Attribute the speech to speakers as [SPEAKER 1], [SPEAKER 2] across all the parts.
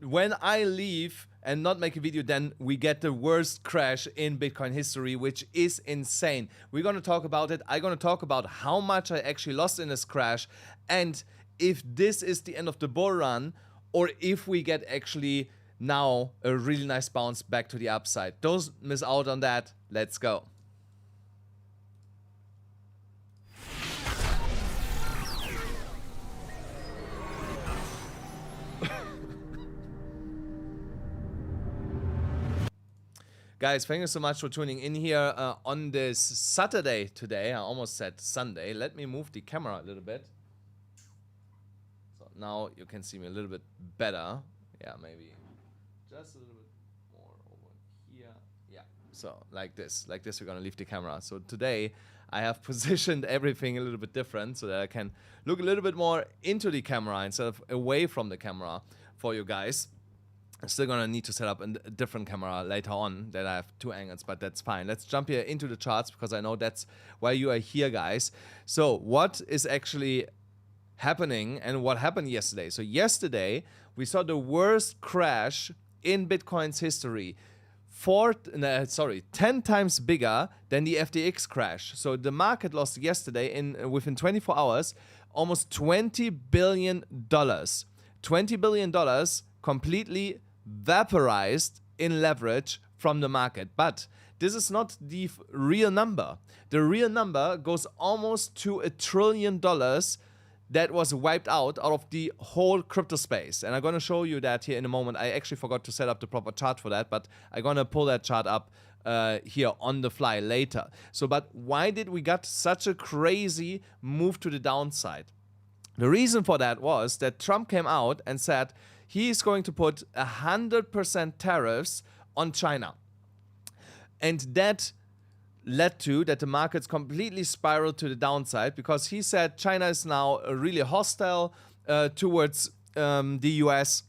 [SPEAKER 1] when I leave and not make a video, then we get the worst crash in Bitcoin history, which is insane. We're going to talk about it. I'm going to talk about how much I actually lost in this crash, and if this is the end of the bull run, or if we get actually now a really nice bounce back to the upside. Don't miss out on that. Let's go. Guys, thank you so much for tuning in here on this Saturday today. I almost said Sunday. Let me move the camera a little bit. So now you can see me a little bit better. Yeah, maybe just a little bit more over here. Yeah, so like this we're gonna leave the camera. So today I have positioned everything a little bit different so that I can look a little bit more into the camera instead of away from the camera for you guys. I'm still gonna need to set up a different camera later on that I have two angles, but that's fine. Let's jump here into the charts because I know that's why you are here, guys. So what is actually happening and what happened yesterday? So yesterday we saw the worst crash in Bitcoin's history. 10 times bigger than the FTX crash. So the market lost yesterday within 24 hours almost $20 billion. $20 billion completely vaporized in leverage from the market. But this is not the real number. The real number goes almost to $1 trillion that was wiped out of the whole crypto space. And I'm going to show you that here in a moment. I actually forgot to set up the proper chart for that, but I'm going to pull that chart up here on the fly later. So, but why did we get such a crazy move to the downside? The reason for that was that Trump came out and said he's going to put 100% tariffs on China. And that led to that the markets completely spiraled to the downside because he said China is now really hostile towards the US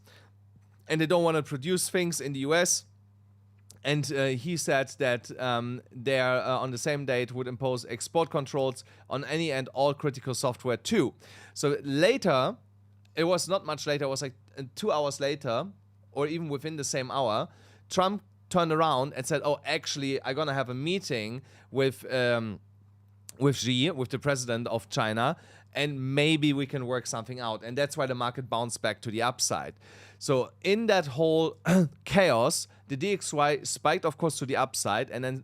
[SPEAKER 1] and they don't want to produce things in the US. And he said that they on the same date would impose export controls on any and all critical software too. So later, it was not much later, it was like 2 hours later, or even within the same hour, Trump turned around and said, oh, actually, I'm going to have a meeting with Xi, with the president of China, and maybe we can work something out. And that's why the market bounced back to the upside. So in that whole chaos, the DXY spiked, of course, to the upside and then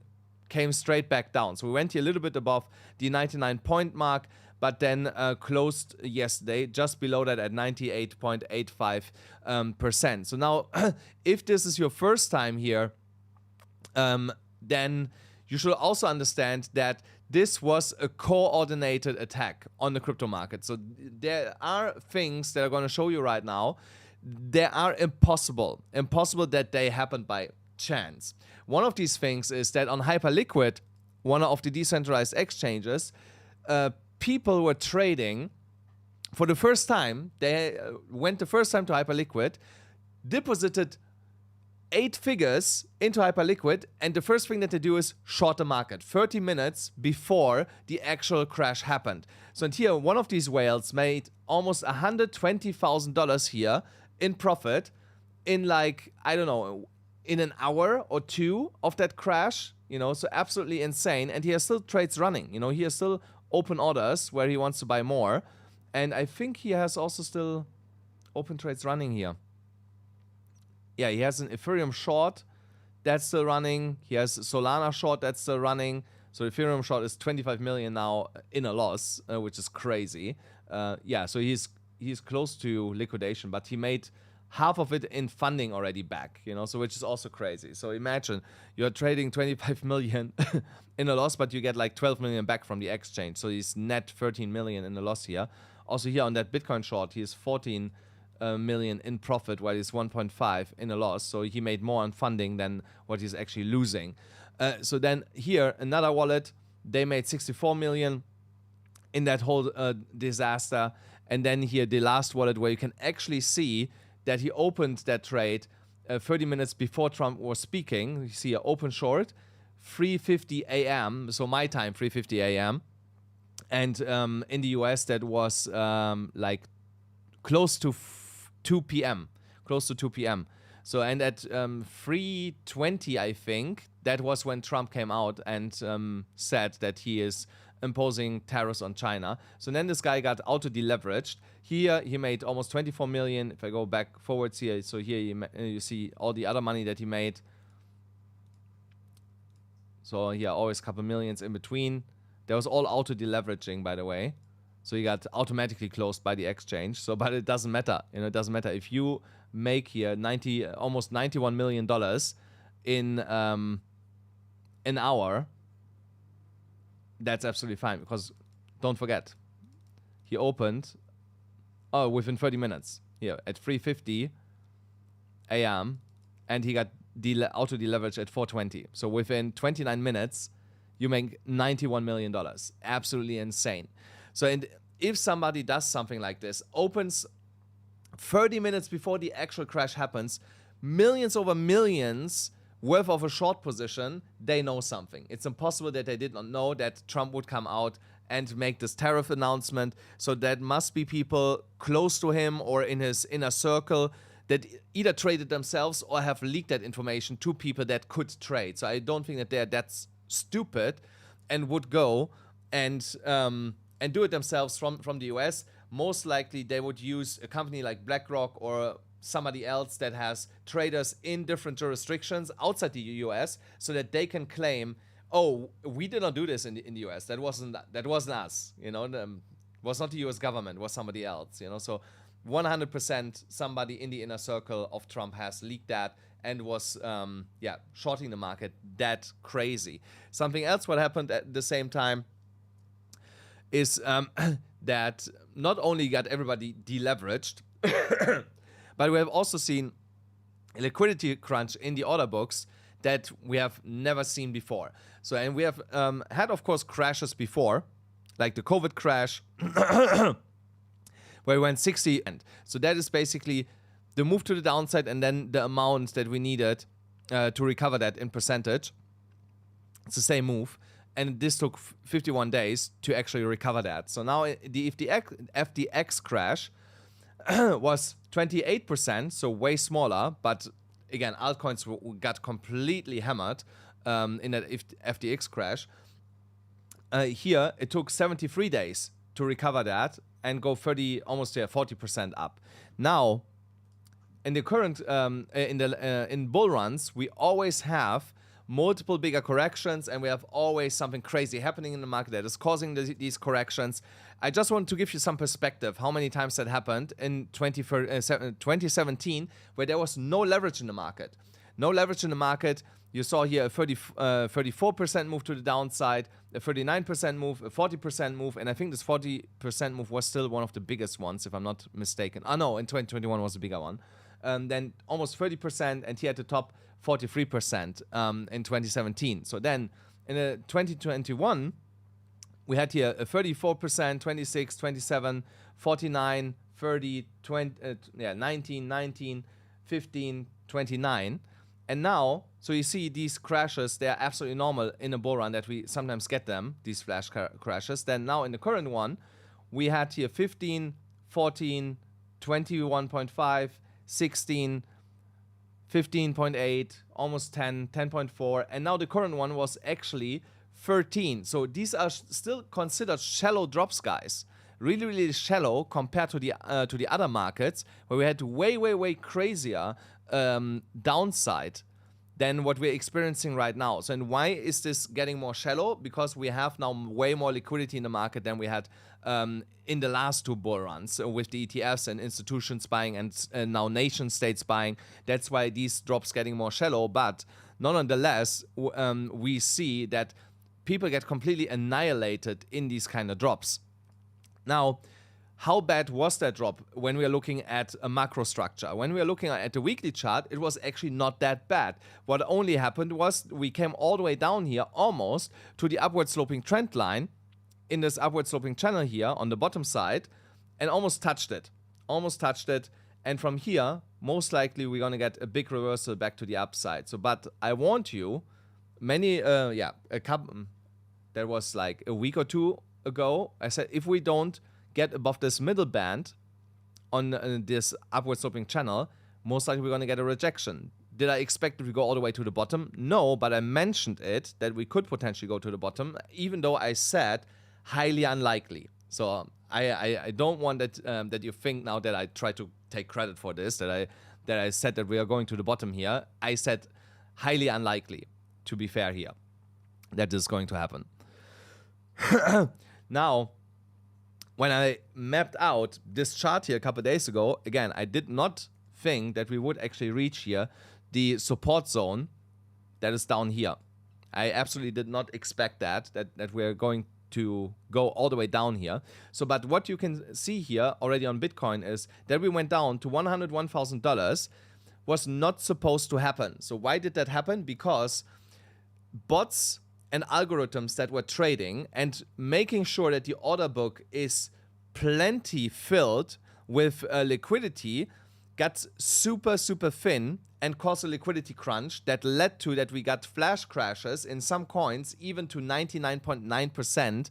[SPEAKER 1] came straight back down. So we went here a little bit above the 99-point mark, but then closed yesterday just below that at 98.85%. So now, if this is your first time here, then you should also understand that this was a coordinated attack on the crypto market. So there are things that I'm going to show you right now. They are impossible that they happened by chance. One of these things is that on Hyperliquid, one of the decentralized exchanges, people were trading for the first time. They went the first time to Hyperliquid, deposited 8 figures into Hyperliquid, and the first thing that they do is short the market 30 minutes before the actual crash happened. So and here, one of these whales made almost $120,000 here in profit in like, I don't know, in an hour or two of that crash, you know, so absolutely insane. And he has still trades running, you know, he has still open orders where he wants to buy more. And I think he has also still open trades running here. Yeah, he has an Ethereum short that's still running. He has Solana short that's still running. So Ethereum short is 25 million now in a loss, which is crazy. Yeah, so he's close to liquidation, but he made half of it in funding already back, you know, so which is also crazy. So imagine you're trading 25 million in a loss, but you get like 12 million back from the exchange. So he's net 13 million in a loss here. Also here on that Bitcoin short, he is 14 million in profit, while he's 1.5 in a loss. So he made more on funding than what he's actually losing. So then here, another wallet, they made 64 million in that whole disaster. And then here, the last wallet where you can actually see that he opened that trade 30 minutes before Trump was speaking. You see an open short, 3:50 a.m., so my time, 3:50 a.m. And in the US, that was like close to 2 p.m., close to 2 p.m. So, and at 3:20, I think, that was when Trump came out and said that he is imposing tariffs on China. So then this guy got auto-deleveraged. Here he made almost 24 million. If I go back forwards here, so here you see all the other money that he made. So here, always a couple millions in between. There was all auto-deleveraging, by the way. So you got automatically closed by the exchange. So, but it doesn't matter. You know, it doesn't matter if you make here almost $91 million in an hour. That's absolutely fine, because don't forget, he opened within 30 minutes here at 3:50 a.m. and he got auto deleveraged at 4:20. So within 29 minutes, you make $91 million. Absolutely insane. So, and if somebody does something like this, opens 30 minutes before the actual crash happens, millions over millions worth of a short position, they know something. It's impossible that they did not know that Trump would come out and make this tariff announcement. So that must be people close to him or in his inner circle that either traded themselves or have leaked that information to people that could trade. So I don't think that they're that stupid and would go and do it themselves from the US. Most likely they would use a company like BlackRock or somebody else that has traders in different jurisdictions outside the US, so that they can claim, oh, we did not do this in the US. That wasn't us. You know, was not the US government. Was somebody else. You know, so 100% somebody in the inner circle of Trump has leaked that and was shorting the market. That crazy. Something else what happened at the same time is that not only got everybody deleveraged, but we have also seen a liquidity crunch in the order books that we have never seen before. So, and we have had, of course, crashes before, like the COVID crash, where we went 60. So that is basically the move to the downside and then the amount that we needed to recover that in percentage. It's the same move. And this took 51 days to actually recover that. So now the FTX crash was 28%, so way smaller. But again, altcoins got completely hammered in that FTX crash. Here, it took 73 days to recover that and go almost 40% up. Now, in the current in bull runs, we always have multiple bigger corrections, and we have always something crazy happening in the market that is causing these corrections. I just want to give you some perspective how many times that happened in 2017, where there was no leverage in the market. No leverage in the market. You saw here a 34% move to the downside, a 39% move, a 40% move, and I think this 40% move was still one of the biggest ones, if I'm not mistaken. No, in 2021 was a bigger one. Then almost 30%, and here at the top, 43% in 2017. So then in 2021, we had here a 34%, 26, 27, 49, 30, 20, 19, 15, 29. And now, so you see these crashes, they're absolutely normal in a bull run that we sometimes get them, these flash crashes. Then now in the current one, we had here 15, 14, 21.5, 16, 15.8, almost 10, 10.4, and now the current one was actually 13. So these are still considered shallow drops, guys. Really, really shallow compared to the other markets, where we had way crazier downside than what we're experiencing right now. So, and why is this getting more shallow? Because we have now way more liquidity in the market than we had in the last two bull runs with the ETFs and institutions buying and now nation states buying. That's why these drops getting more shallow. But nonetheless, we see that people get completely annihilated in these kind of drops. Now, how bad was that drop when we are looking at a macro structure? When we are looking at the weekly chart, it was actually not that bad. What only happened was we came all the way down here almost to the upward sloping trend line in this upward sloping channel here on the bottom side and almost touched it. And from here, most likely we're going to get a big reversal back to the upside. So, but I warned you, that was like a week or two ago, I said if we don't get above this middle band on this upward sloping channel, most likely we're going to get a rejection. Did I expect it to go all the way to the bottom? No, but I mentioned it, that we could potentially go to the bottom, even though I said highly unlikely. So I don't want that that you think now that I try to take credit for this, that I said that we are going to the bottom here. I said highly unlikely, to be fair here, that this is going to happen. Now, when I mapped out this chart here a couple of days ago, again, I did not think that we would actually reach here the support zone that is down here. I absolutely did not expect that we're going to go all the way down here. So, but what you can see here already on Bitcoin is that we went down to $101,000 was not supposed to happen. So why did that happen? Because bots and algorithms that were trading and making sure that the order book is plenty filled with liquidity got super thin and caused a liquidity crunch that led to that we got flash crashes in some coins even to 99.9%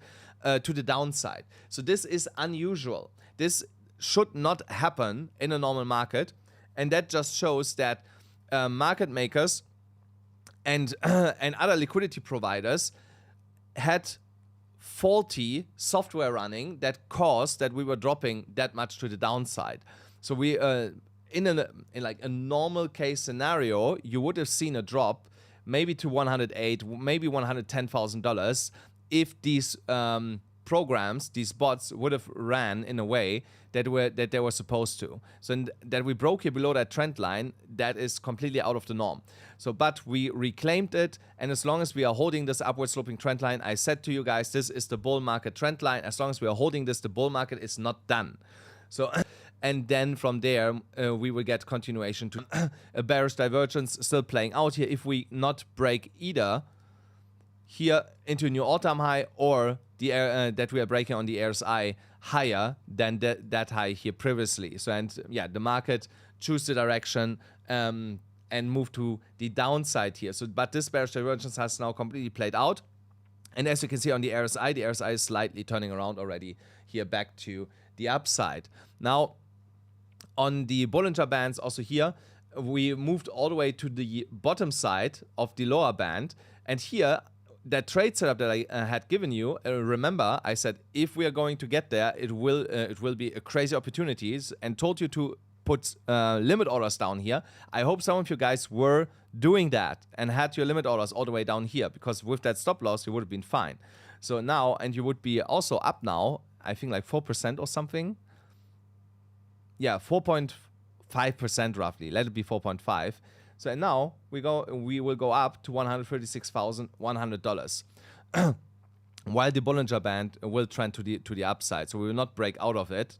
[SPEAKER 1] to the downside. So this is unusual. This should not happen in a normal market, and that just shows that market makers and other liquidity providers had faulty software running that caused that we were dropping that much to the downside. So we in like a normal case scenario, you would have seen a drop maybe to 108, maybe $110,000 if these programs, these bots would have ran in a way that they were supposed to. So that we broke here below that trend line, that is completely out of the norm. So, but we reclaimed it, and as long as we are holding this upward sloping trend line, I said to you guys, this is the bull market trend line. As long as we are holding this, the bull market is not done. So, and then from there, we will get continuation to a bearish divergence still playing out here if we not break either here into a new all-time high or the that we are breaking on the RSI higher than that high here previously. So, and yeah, the market choose the direction and move to the downside here. So, but this bearish divergence has now completely played out. And as you can see on the RSI is slightly turning around already here back to the upside. Now, on the Bollinger Bands also here, we moved all the way to the bottom side of the lower band. And here, that trade setup that I had given you, remember, I said if we are going to get there, it will be a crazy opportunities, and told you to put limit orders down here. I hope some of you guys were doing that and had your limit orders all the way down here, because with that stop loss, you would have been fine. So now, and you would be also up now, I think like 4% or something. Yeah, 4.5% roughly. Let it be 4.5. So and now we will go up to $136,100, while the Bollinger Band will trend to the upside. So we will not break out of it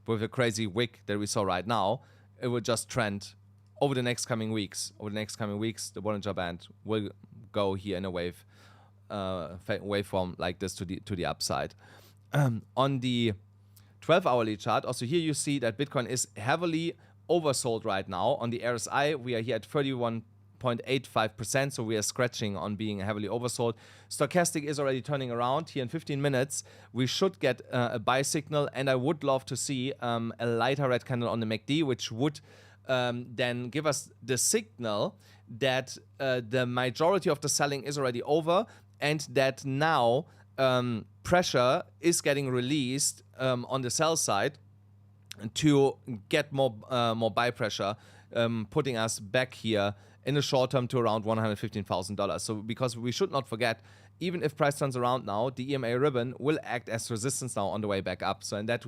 [SPEAKER 1] with a crazy wick that we saw right now. It will just trend over the next coming weeks. Over the next coming weeks, the Bollinger Band will go here in a waveform like this to the upside. On the 12-hourly chart, also here you see that Bitcoin is heavily oversold right now. On the RSI, we are here at 31.85%, so we are scratching on being heavily oversold. Stochastic is already turning around. Here in 15 minutes, we should get a buy signal, and I would love to see a lighter red candle on the MACD, which would then give us the signal that the majority of the selling is already over, and that now pressure is getting released on the sell side to get more buy pressure, putting us back here in the short term to around $115,000. So because we should not forget, even if price turns around now, the EMA ribbon will act as resistance now on the way back up. So and that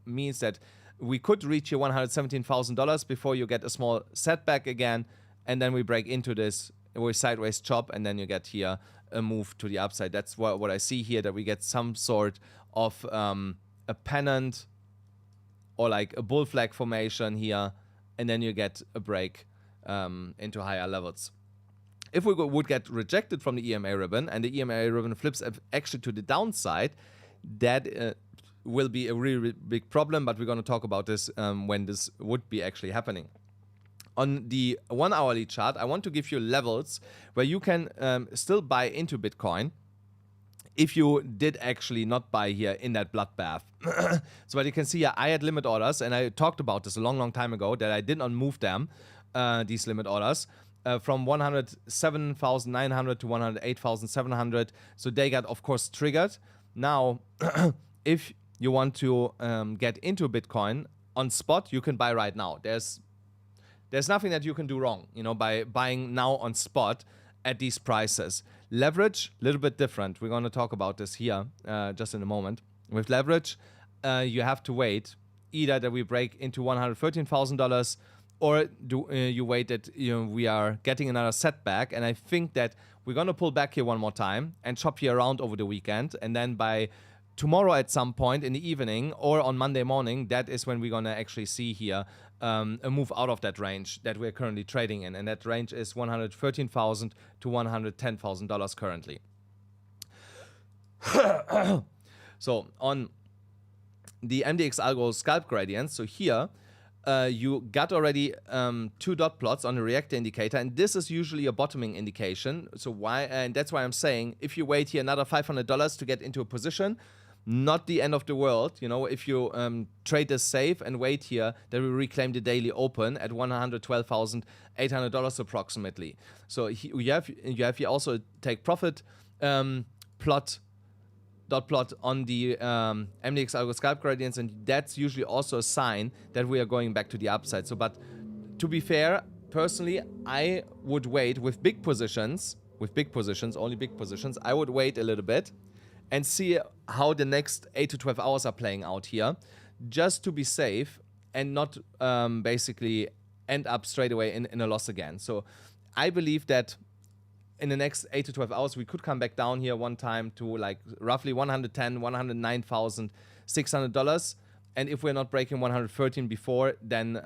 [SPEAKER 1] means that we could reach here $117,000 before you get a small setback again, and then we break into this with sideways chop, and then you get here a move to the upside. That's what I see here, that we get some sort of a pennant or like a bull flag formation here, and then you get a break into higher levels. If we would get rejected from the EMA ribbon, and the EMA ribbon flips actually to the downside, that will be a really big problem, but we're going to talk about this when this would be actually happening. On the 1-hourly chart, I want to give you levels where you can still buy into Bitcoin if you did actually not buy here in that bloodbath. So what you can see here, I had limit orders, and I talked about this a long time ago, that I did not move them, these limit orders, from 107,900 to 108,700. So they got, of course, triggered. Now, if you want to get into Bitcoin on spot, you can buy right now. There's nothing that you can do wrong, you know, by buying now on spot at these prices. Leverage, a little bit different. We're going to talk about this here just in a moment. With leverage, you have to wait either that we break into $113,000, or you wait that we are getting another setback. And I think that we're going to pull back here one more time and chop here around over the weekend. And then by tomorrow at some point in the evening or on Monday morning, that is when we're going to actually see here a move out of that range that we're currently trading in. And that range is $113,000 to $110,000 currently. So on the MDX algo scalp gradient, so here you got already 2 dot plots on the reactor indicator, and this is usually a bottoming indication. So why? And that's why I'm saying if you wait here another $500 to get into a position, not the end of the world. You know, if you trade this safe and wait here, then we reclaim the daily open at $112,800 approximately. So you have here also take profit dot plot on the MDX algo scalp gradients, and that's usually also a sign that we are going back to the upside. So, but to be fair, personally, I would wait with big positions, only big positions. I would wait a little bit and see how the next 8 to 12 hours are playing out here, just to be safe and not basically end up straight away in a loss again. So I believe that in the next 8 to 12 hours, we could come back down here one time to like roughly $109,600. And if we're not breaking 113 before, then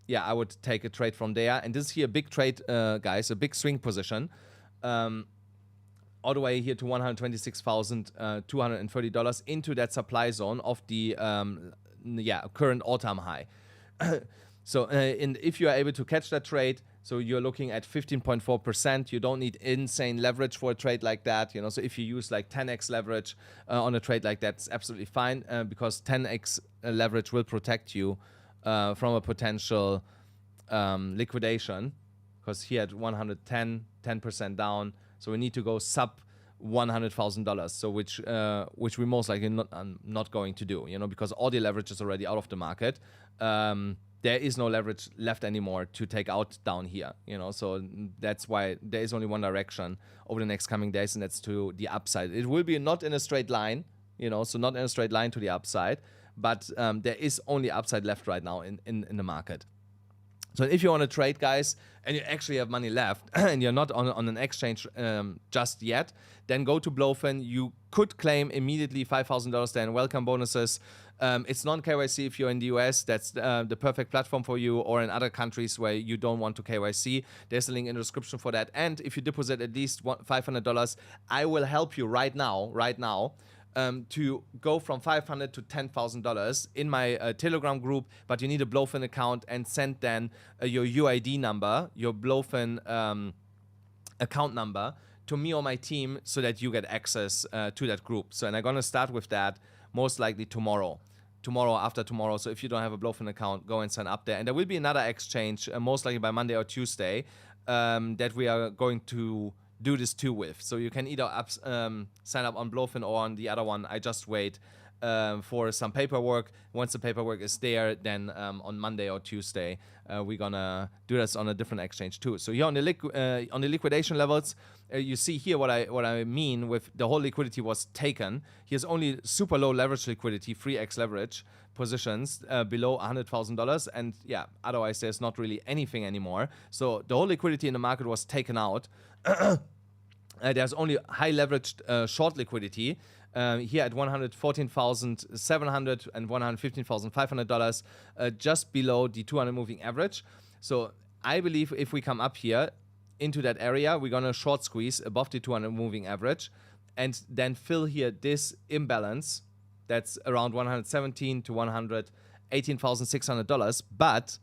[SPEAKER 1] yeah, I would take a trade from there. And this is here a big trade, guys, a big swing position. All the way here to $126,230 into that supply zone of the current all-time high. So and if you are able to catch that trade, so you're looking at 15.4%. You don't need insane leverage for a trade like that. You know, so if you use like 10x leverage on a trade like that, it's absolutely fine because 10x leverage will protect you from a potential liquidation. Because here at 110, 10% down, so we need to go sub $100,000. So which we most likely not going to do. You know, because all the leverage is already out of the market. There is no leverage left anymore to take out down here, you know, so that's why there is only one direction over the next coming days, and that's to the upside. It will be not in a straight line, you know, so not in a straight line to the upside, but there is only upside left right now in the market. So if you want to trade, guys, and you actually have money left and you're not on an exchange just yet, then go to BloFin. You could claim immediately $5,000 there in welcome bonuses. It's non-KYC if you're in the US. That's the perfect platform for you, or in other countries where you don't want to KYC. There's a link in the description for that. And if you deposit at least $500, I will help you right now, to go from $500 to $10,000 in my Telegram group. But you need a BloFin account, and send then your UID number, your BloFin account number, to me or my team, so that you get access to that group. So, and I'm gonna start with that most likely tomorrow, after tomorrow. So if you don't have a BloFin account, go and sign up there. And there will be another exchange, most likely by Monday or Tuesday, that we are going to do this too with. So you can either sign up on BloFin or on the other one. I just wait for some paperwork. Once the paperwork is there, then on Monday or Tuesday, we're gonna do this on a different exchange too. So here on the liquidation levels, you see here what I mean with the whole liquidity was taken. Here's only super low leverage liquidity, 3x leverage positions below $100,000, and yeah, otherwise there's not really anything anymore. So the whole liquidity in the market was taken out. There's only high leveraged short liquidity here at $114,700 and $115,500, just below the 200 moving average. So I believe if we come up here into that area, we're gonna short squeeze above the 200 moving average, and then fill here this imbalance that's around $117,000 to $118,600. But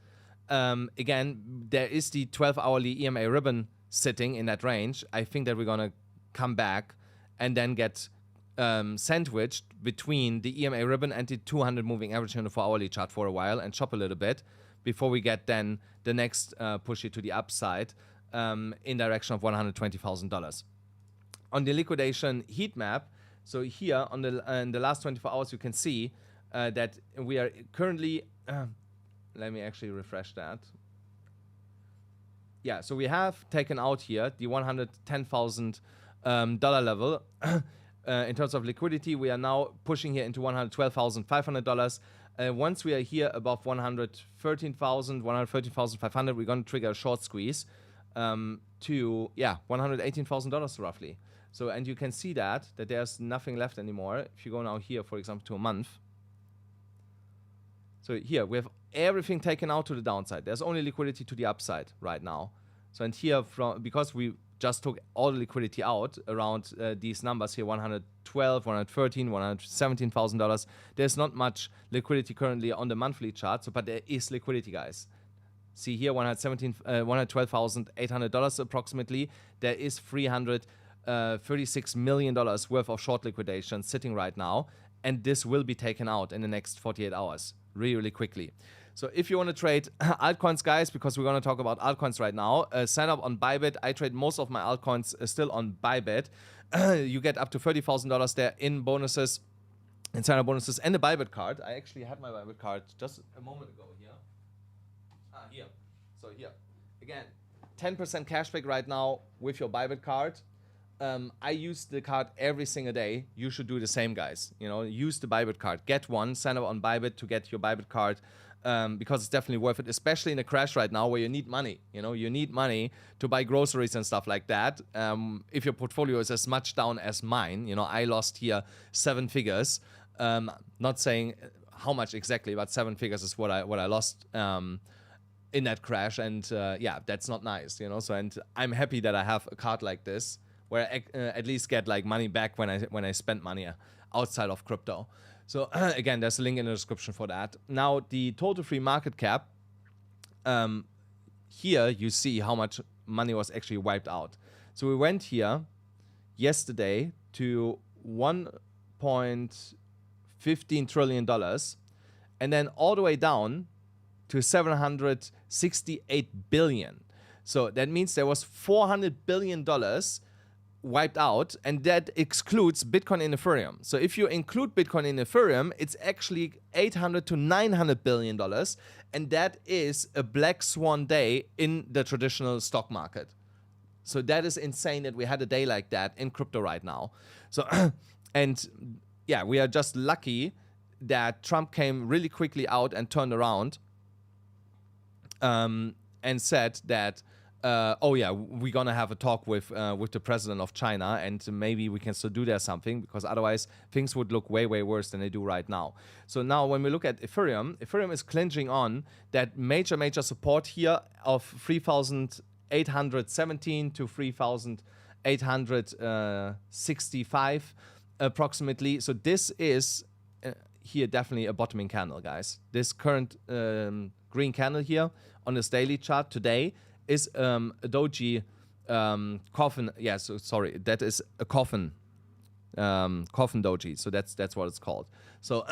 [SPEAKER 1] again, there is the 12-hourly EMA ribbon sitting in that range. I think that we're gonna come back and then get sandwiched between the EMA ribbon and the 200 moving average on the 4-hourly chart for a while and chop a little bit before we get then the next push it to the upside in direction of $120,000. On the liquidation heat map, so here on in the last 24 hours, you can see that we are currently, let me actually refresh that. Yeah, so we have taken out here the $110,000 level. In terms of liquidity, we are now pushing here into $112,500. Once we are here above 113,500, we're going to trigger a short squeeze to, yeah, $118,000 roughly. So, and you can see that there's nothing left anymore. If you go now here, for example, to a month. So here, we have everything taken out to the downside. There's only liquidity to the upside right now. So, and here, because we just took all the liquidity out around these numbers here, 112, 113, $117,000. There's not much liquidity currently on the monthly chart, so, but there is liquidity, guys. See here, $112,800 approximately. There is $336 million worth of short liquidation sitting right now, and this will be taken out in the next 48 hours, really, really quickly. So if you want to trade altcoins, guys, because we're going to talk about altcoins right now, sign up on Bybit. I trade most of my altcoins still on Bybit. You get up to $30,000 there in bonuses, in sign-up bonuses, and a Bybit card. I actually had my Bybit card just a moment ago here. Here. So here. Again, 10% cashback right now with your Bybit card. I use the card every single day. You should do the same, guys. You know, use the Bybit card. Get one. Sign up on Bybit to get your Bybit card. Because it's definitely worth it, especially in a crash right now where you need money. You know, you need money to buy groceries and stuff like that. If your portfolio is as much down as mine, you know, I lost here 7 figures. Not saying how much exactly, but 7 figures is what I lost in that crash, and yeah, that's not nice, you know. So, and I'm happy that I have a card like this where I at least get like money back when I spend money outside of crypto. So again, there's a link in the description for that. Now, the total free market cap, here you see how much money was actually wiped out. So we went here yesterday to $1.15 trillion, and then all the way down to 768 billion. So that means there was $400 billion wiped out, and that excludes Bitcoin and Ethereum. So if you include Bitcoin and Ethereum, it's actually $800 to $900 billion, and that is a black swan day in the traditional stock market. So that is insane that we had a day like that in crypto right now. So, and yeah, we are just lucky that Trump came really quickly out and turned around and said that oh yeah, we're gonna have a talk with the president of China, and maybe we can still do there something, because otherwise things would look way, way worse than they do right now. So now when we look at Ethereum, Ethereum is clinching on that major support here of 3,817 to 3,865 approximately. So this is here definitely a bottoming candle, guys. This current green candle here on this daily chart today is a doji coffin. Yeah, so sorry, that is a coffin doji. So that's what it's called. So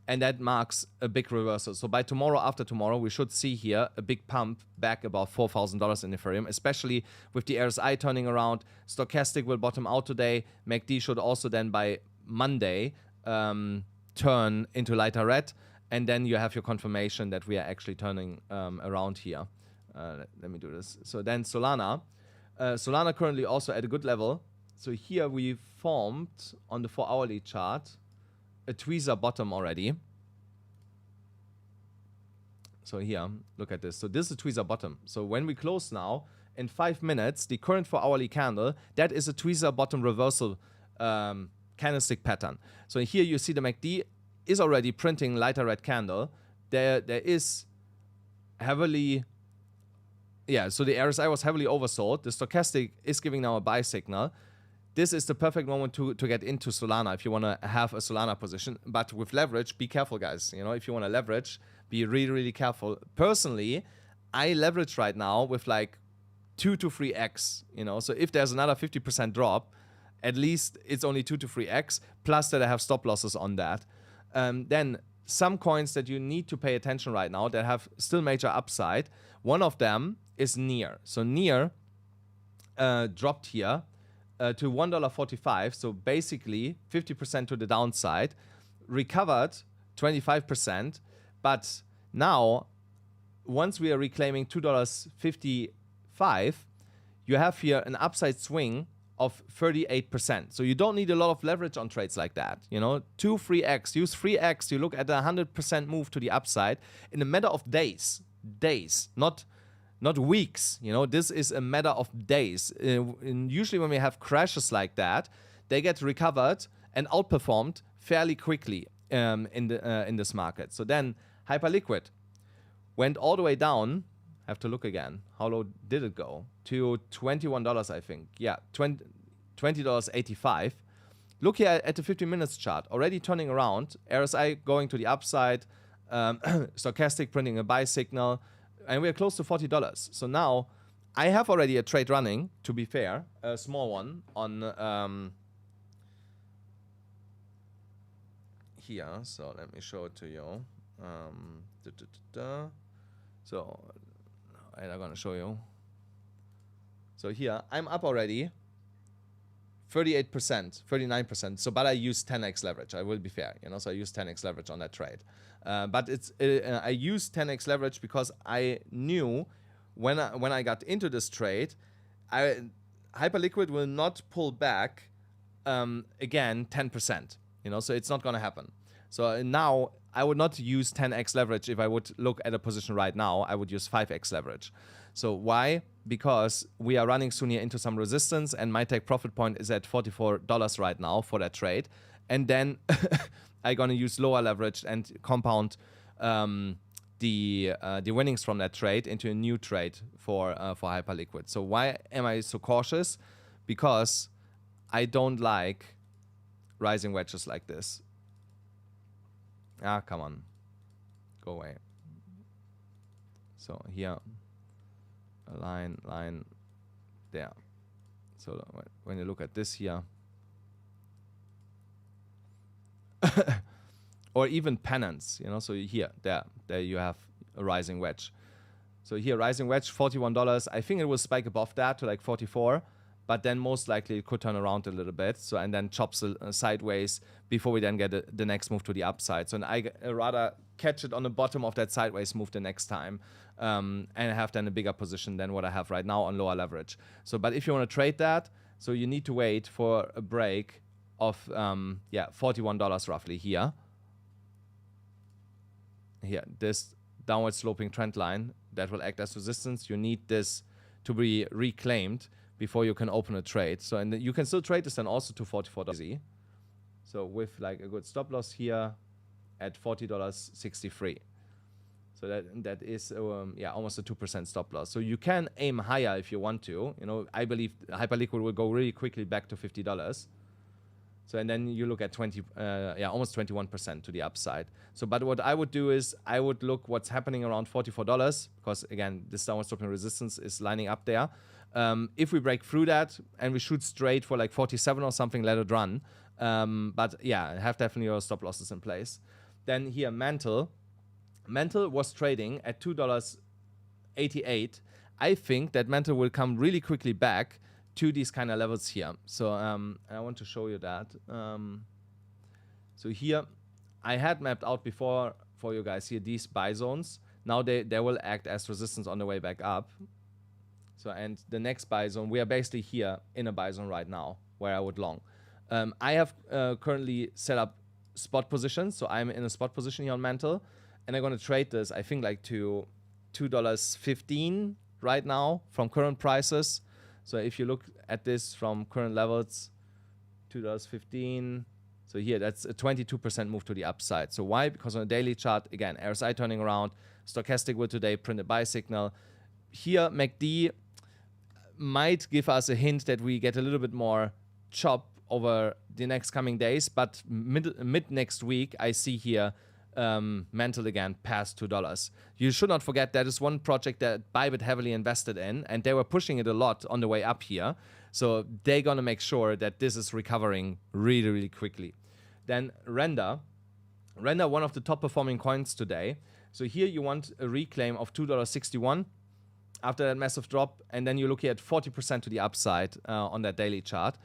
[SPEAKER 1] and that marks a big reversal. So by tomorrow, after tomorrow, we should see here a big pump back about $4,000 in Ethereum, especially with the RSI turning around. Stochastic will bottom out today. MACD should also then by Monday turn into lighter red, and then you have your confirmation that we are actually turning around here. Let me do this. So then Solana. Solana currently also at a good level. So here we formed on the 4-hourly chart a tweezer bottom already. So here, look at this. So this is a tweezer bottom. So when we close now, in 5 minutes, the current 4-hourly candle, that is a tweezer bottom reversal candlestick pattern. So here you see the MACD is already printing lighter red candle. There is heavily... Yeah, so the RSI was heavily oversold. The stochastic is giving now a buy signal. This is the perfect moment to get into Solana if you want to have a Solana position. But with leverage, be careful, guys. You know, if you want to leverage, be really, really careful. Personally, I leverage right now with like 2 to 3x. You know, so if there's another 50% drop, at least it's only 2 to 3x, plus that I have stop losses on that. Then some coins that you need to pay attention right now that have still major upside. One of them is NEAR. So NEAR dropped here to $1.45. So basically 50% to the downside, recovered 25%. But now, once we are reclaiming $2.55, you have here an upside swing of 38%. So you don't need a lot of leverage on trades like that. You know, 3x, use 3x, you look at a 100% move to the upside in a matter of days, not weeks. You know, this is a matter of days. And usually when we have crashes like that, they get recovered and outperformed fairly quickly in this market. So then Hyperliquid went all the way down. Have to look again. How low did it go? To $21, I think. Yeah, $20.85. Look here at the 15 minutes chart. Already turning around. RSI going to the upside. Stochastic printing a buy signal. And we're close to $40. So now I have already a trade running, to be fair. A small one on here. So let me show it to you. So... and I'm going to show you. So here, I'm up already 38%, 39%. So, but I use 10x leverage. I will be fair, you know. So I use 10x leverage on that trade. But it's I use 10x leverage because I knew when I got into this trade, Hyperliquid will not pull back again 10%. You know, so it's not going to happen. So now I would not use 10x leverage if I would look at a position right now. I would use 5x leverage. So why? Because we are running soon here into some resistance, and my take profit point is at $44 right now for that trade. And then I'm going to use lower leverage and compound the winnings from that trade into a new trade for Hyperliquid. So why am I so cautious? Because I don't like rising wedges like this. Ah, come on. Go away. So here, a line there. So when you look at this here, or even pennants, you know, so here, there you have a rising wedge. So here, rising wedge, $41. I think it will spike above that to like 44. But then most likely it could turn around a little bit, so and then chops sideways before we then get the next move to the upside. So and I rather catch it on the bottom of that sideways move the next time, and have then a bigger position than what I have right now on lower leverage. So, but if you want to trade that, so you need to wait for a break of $41 roughly here. Here, this downward sloping trend line that will act as resistance. You need this to be reclaimed before you can open a trade. So, and you can still trade this then also to $44. So with like a good stop loss here at $40.63. So that is almost a 2% stop loss. So you can aim higher if you want to. You know, I believe Hyperliquid will go really quickly back to $50. So and then you look at almost 21% to the upside. So but what I would do is I would look what's happening around $44, because again this downward sloping resistance is lining up there. If we break through that and we shoot straight for like 47 or something, let it run. But yeah, have definitely your stop losses in place. Then here, Mantle was trading at $2.88. I think that Mantle will come really quickly back to these kind of levels here. So I want to show you that. So here, I had mapped out before for you guys here these buy zones. Now they will act as resistance on the way back up. So, and the next buy zone, we are basically here in a buy zone right now where I would long. I have currently set up spot positions. So I'm in a spot position here on Mantle, and I'm going to trade this, I think, like to $2.15 right now from current prices. So if you look at this from current levels, $2.15. So here, that's a 22% move to the upside. So why? Because on a daily chart, again, RSI turning around, stochastic will today print a buy signal. Here, MACD might give us a hint that we get a little bit more chop over the next coming days, but mid next week, I see here mental again past $2. You should not forget that is one project that Bybit heavily invested in, and they were pushing it a lot on the way up here. So they're going to make sure that this is recovering really, really quickly. Then Render, one of the top performing coins today. So here you want a reclaim of $2.61 after that massive drop, and then you're looking at 40% to the upside on that daily chart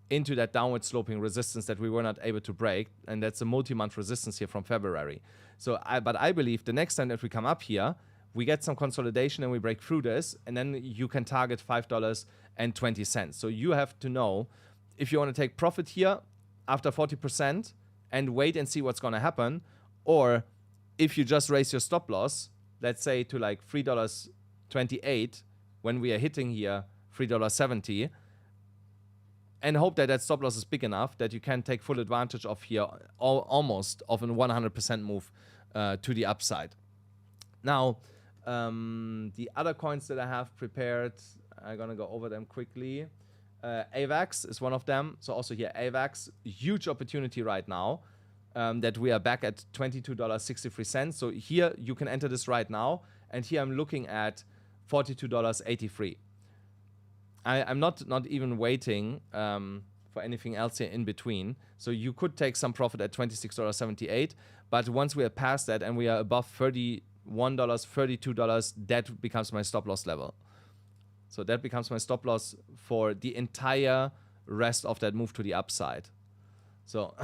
[SPEAKER 1] into that downward sloping resistance that we were not able to break, and that's a multi-month resistance here from February. So but I believe the next time that we come up here, we get some consolidation and we break through this, and then you can target $5.20. So you have to know if you want to take profit here after 40% and wait and see what's going to happen, or if you just raise your stop loss, let's say to like $3.28 when we are hitting here $3.70, and hope that that stop loss is big enough that you can take full advantage of here almost of a 100% move to the upside. Now, the other coins that I have prepared, I'm going to go over them quickly. AVAX is one of them. So also here, AVAX, huge opportunity right now that we are back at $22.63. So here you can enter this right now. And here I'm looking at $42.83. I'm not even waiting for anything else here in between. So you could take some profit at $26.78. But once we are past that and we are above $31, $32, that becomes my stop loss level. So that becomes my stop loss for the entire rest of that move to the upside. So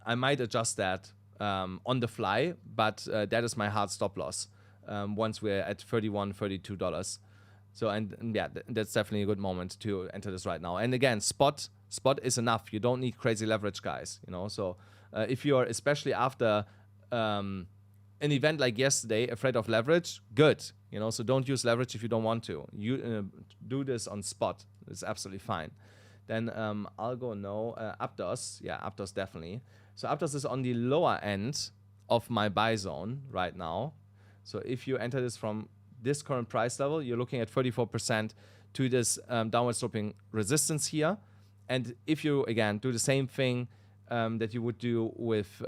[SPEAKER 1] I might adjust that on the fly, but that is my hard stop loss once we're at $31, $32. So, and yeah, that's definitely a good moment to enter this right now. And again, spot is enough. You don't need crazy leverage, guys. You know, so if you're, especially after an event like yesterday, afraid of leverage, good. You know, so don't use leverage if you don't want to. You do this on spot. It's absolutely fine. Then I'll go no. Aptos, yeah, Aptos definitely. So Aptos is on the lower end of my buy zone right now. So if you enter this from this current price level, you're looking at 34% to this downward sloping resistance here. And if you, again, do the same thing that you would do with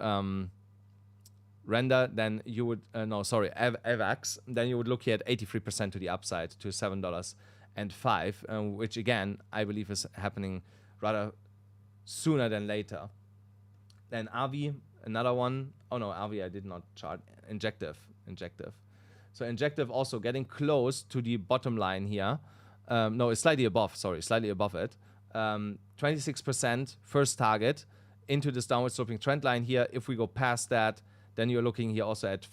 [SPEAKER 1] Render, then you would, AVAX, then you would look here at 83% to the upside to $7.05, which again, I believe is happening rather sooner than later. Then AVI, another one. Oh no, AVI I did not chart. Injective. So Injective also getting close to the bottom line here. No, it's slightly above, slightly above it. 26% first target into this downward sloping trend line here. If we go past that, then you're looking here also at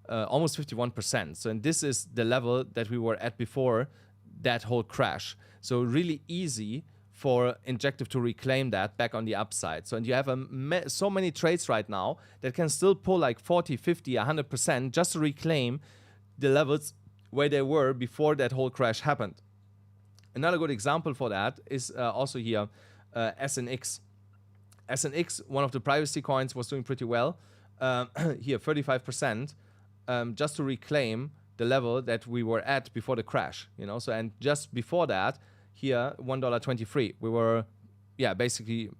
[SPEAKER 1] almost 51%. So and this is the level that we were at before that whole crash. So really easy for Injective to reclaim that back on the upside. So and you have so many trades right now that can still pull like 40, 50, 100% just to reclaim the levels where they were before that whole crash happened. Another good example for that is also here SNX. SNX, one of the privacy coins, was doing pretty well. Here 35% just to reclaim the level that we were at before the crash, you know. So and just before that here $1.23 we were basically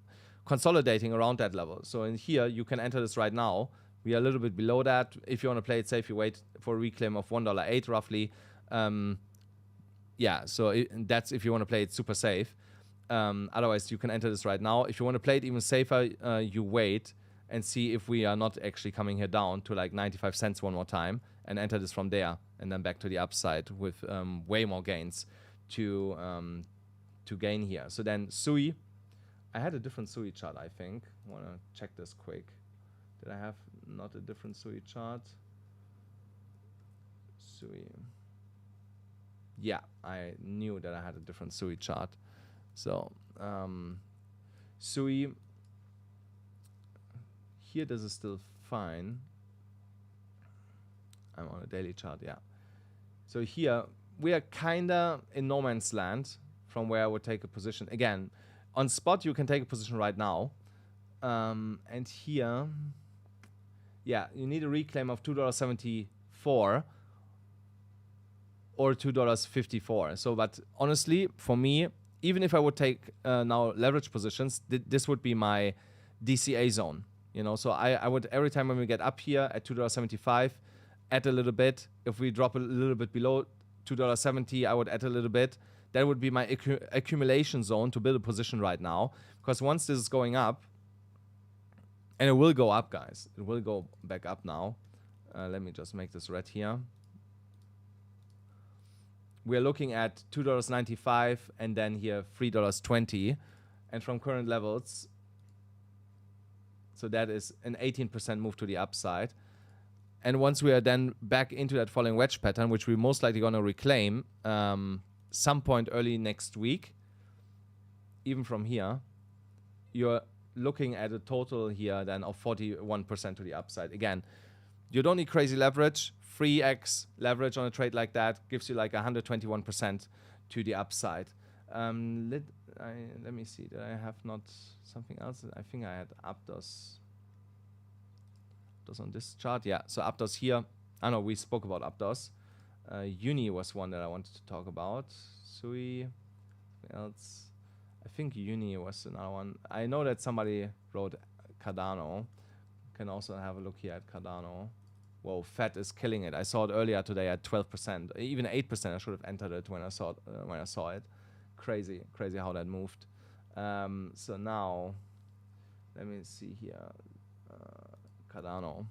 [SPEAKER 1] consolidating around that level. So in here you can enter this right now. We are a little bit below that. If you want to play it safe, you wait for a reclaim of $1.08 roughly. So that's if you want to play it super safe. Otherwise you can enter this right now. If you want to play it even safer, you wait and see if we are not actually coming here down to like 95 cents one more time and enter this from there and then back to the upside with way more gains to gain here. So then SUI, I had a different SUI chart, I think. I want to check this quick. Did I have not a different SUI chart? SUI. Yeah, I knew that I had a different SUI chart. So SUI, here this is still fine. I'm on a daily chart, yeah. So here we are kinda in no man's land from where I would take a position. Again, on spot you can take a position right now. And here, yeah, you need a reclaim of $2.74 or $2.54. So, but honestly, for me, even if I would take now leverage positions, this would be my DCA zone. You know, so I would, every time when we get up here at $2.75, add a little bit. If we drop a little bit below $2.70, I would add a little bit. That would be my accumulation zone to build a position right now. Because once this is going up, and it will go up, guys. It will go back up now. Let me just make this red here. We're looking at $2.95 and then here $3.20. And from current levels, so that is an 18% move to the upside. And once we are then back into that falling wedge pattern, which we're most likely going to reclaim some point early next week, even from here, you're looking at a total here then of 41% to the upside. Again, you don't need crazy leverage. 3x leverage on a trade like that gives you like 121% to the upside. Let me see. Did I have not something else? I think I had Aptos on this chart. Yeah, so Aptos here. I know we spoke about Aptos. Uni was one that I wanted to talk about. Sui, something else. I think Uni was another one. I know that somebody wrote Cardano. Can also have a look here at Cardano. Whoa, Fed is killing it. I saw it earlier today at 12%, even 8%. I should have entered it when I saw it. Crazy how that moved. So now, let me see here. Cardano.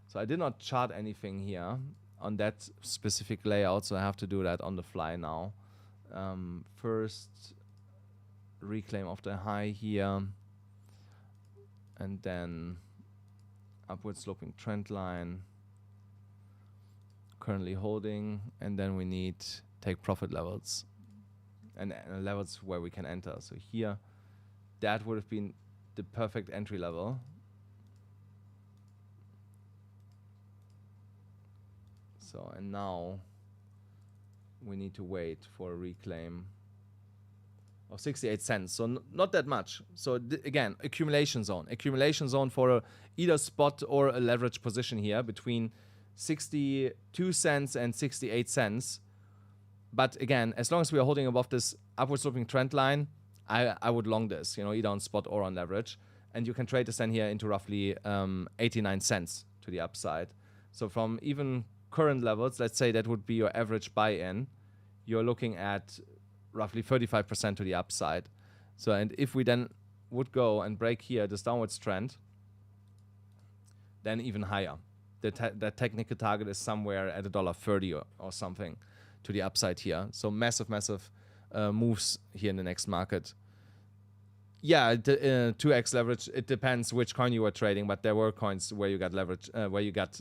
[SPEAKER 1] So I did not chart anything here on that specific layout, so I have to do that on the fly now. First, reclaim of the high here, and then upward sloping trend line. Currently holding, and then we need take profit levels and levels where we can enter. So here, that would have been the perfect entry level. So, and now we need to wait for a reclaim of 68 cents. So not that much. So again, accumulation zone for either spot or a leverage position here between 62 cents and 68 cents. But again, as long as we are holding above this upward sloping trend line, I would long this, you know, either on spot or on leverage. And you can trade this then here into roughly 89 cents to the upside. So from even current levels, let's say that would be your average buy-in, you're looking at roughly 35% to the upside. So, and if we then would go and break here this downwards trend, then even higher. That technical target is somewhere at $1.30 or something to the upside here. So massive moves here in the next market. Yeah, 2x leverage. It depends which coin you were trading, but there were coins where you got leverage, where you got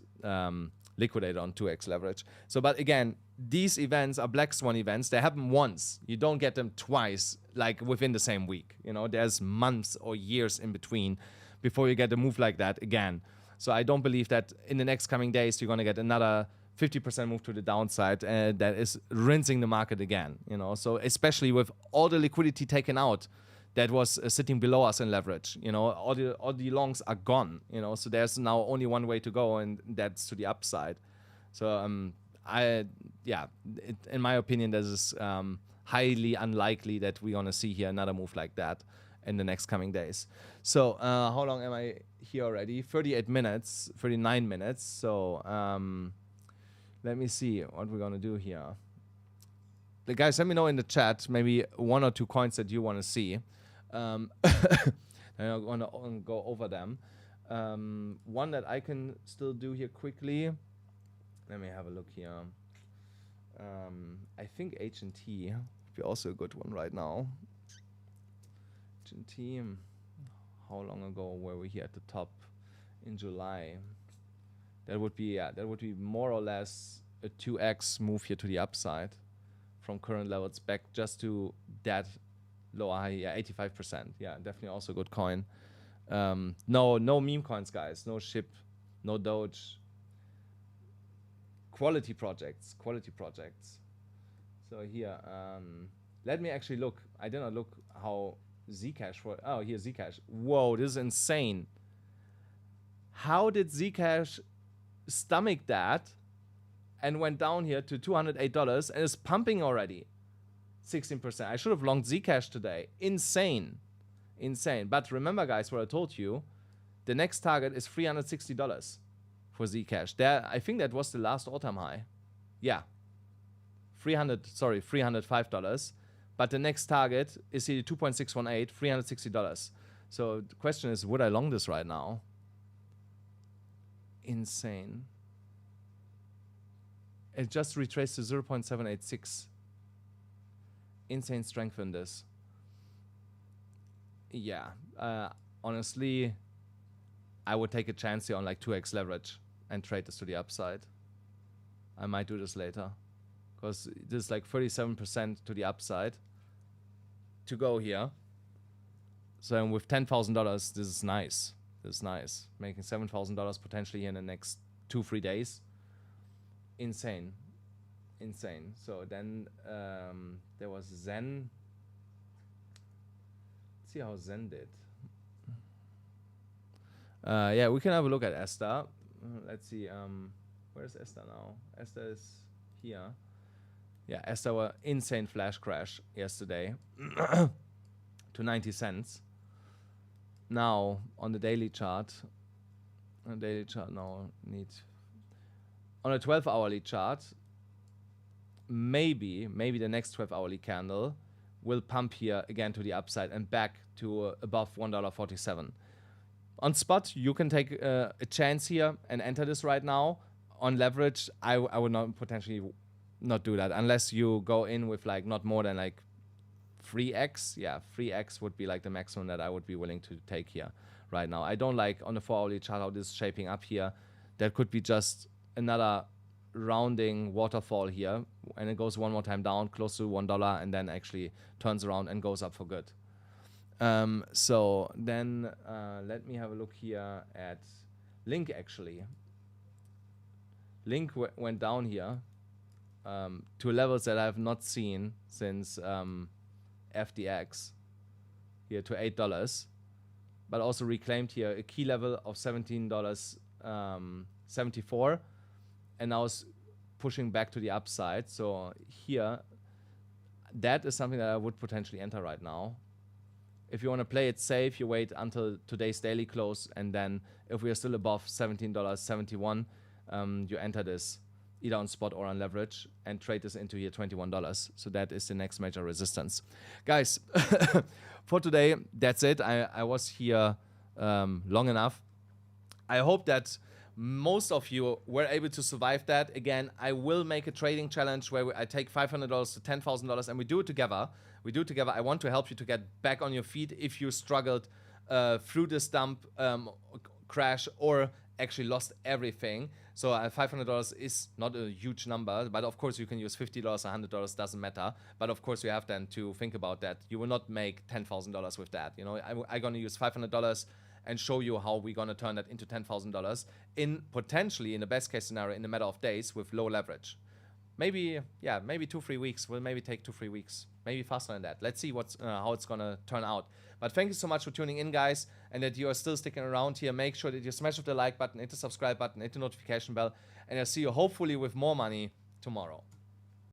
[SPEAKER 1] liquidated on 2x leverage. So, but again, these events are black swan events. They happen once. You don't get them twice, like within the same week. You know, there's months or years in between before you get a move like that again. So I don't believe that in the next coming days you're going to get another 50% move to the downside that is rinsing the market again. You know, so especially with all the liquidity taken out that was sitting below us in leverage. You know, all the longs are gone. You know, so there's now only one way to go, and that's to the upside. So in my opinion, this is highly unlikely that we're gonna see here another move like that in the next coming days. So how long am I here already? 39 minutes. So let me see what we're gonna do here. Guys, let me know in the chat maybe one or two coins that you want to see. I'm going to go over them. One that I can still do here quickly. Let me have a look here. I think H&T would be also a good one right now. H&T, how long ago were we here at the top? In July. That would be more or less a 2x move here to the upside from current levels back just to that lower high. Yeah, 85%. Yeah, definitely also a good coin. No meme coins, guys. No SHIB, no Doge. Quality projects. So here, let me actually look. I did not look how Zcash for. Oh, here Zcash. Whoa, this is insane. How did Zcash stomach that and went down here to $208 and is pumping already 16%? I should have longed Zcash today. Insane. But remember, guys, what I told you, The next target is $360 for Zcash. There, I think that was the last all-time high. Yeah, $305. But the next target is here 2.618, $360. So the question is, would I long this right now? Insane. It just retraced to 0.786. Insane strength in this. Yeah, honestly, I would take a chance here on like 2x leverage and trade this to the upside. I might do this later, because this is like 37% to the upside to go here. So with $10,000, this is nice. This is nice. Making $7,000 potentially in the next 2-3 days. Insane. Insane. So then there was Zen. Let's see how Zen did. Yeah, we can have a look at ASTER. Let's see. Where's ASTER now? ASTER is here. Yeah, ASTER were insane flash crash yesterday to 90 cents. Now on the daily chart, on a 12-hourly chart, maybe the next 12-hourly candle will pump here again to the upside and back to above $1.47. On spot, you can take a chance here and enter this right now. On leverage, I would not potentially not do that unless you go in with like not more than like 3x. Yeah, 3x would be like the maximum that I would be willing to take here right now. I don't like on the 4-hourly chart how this is shaping up here. That could be just another rounding waterfall here, and it goes one more time down close to $1 and then actually turns around and goes up for good. So then let me have a look here at Link. Actually, Link went down here to levels that I have not seen since FTX, here to $8, but also reclaimed here a key level of $17.74, and now is pushing back to the upside. So here, that is something that I would potentially enter right now. If you want to play it safe, you wait until today's daily close, and then if we are still above $17.71, you enter this either on spot or on leverage and trade this into here $21. So that is the next major resistance. Guys, for today, that's it. I was here long enough. I hope that most of you were able to survive that. Again, I will make a trading challenge where I take $500 to $10,000 and we do it together. I want to help you to get back on your feet if you struggled through this dump crash or actually lost everything. So $500 is not a huge number, but of course you can use $50, $100, doesn't matter. But of course you have then to think about that. You will not make $10,000 with that. You know, I'm going to use $500 and show you how we're going to turn that into $10,000 in potentially in the best case scenario in a matter of days with low leverage. Maybe, yeah, maybe 2-3 weeks. We'll maybe take 2-3 weeks, maybe faster than that. Let's see what's how it's going to turn out. But thank you so much for tuning in, guys, and that you are still sticking around here. Make sure that you smash the like button, hit the subscribe button, hit the notification bell, and I'll see you hopefully with more money tomorrow.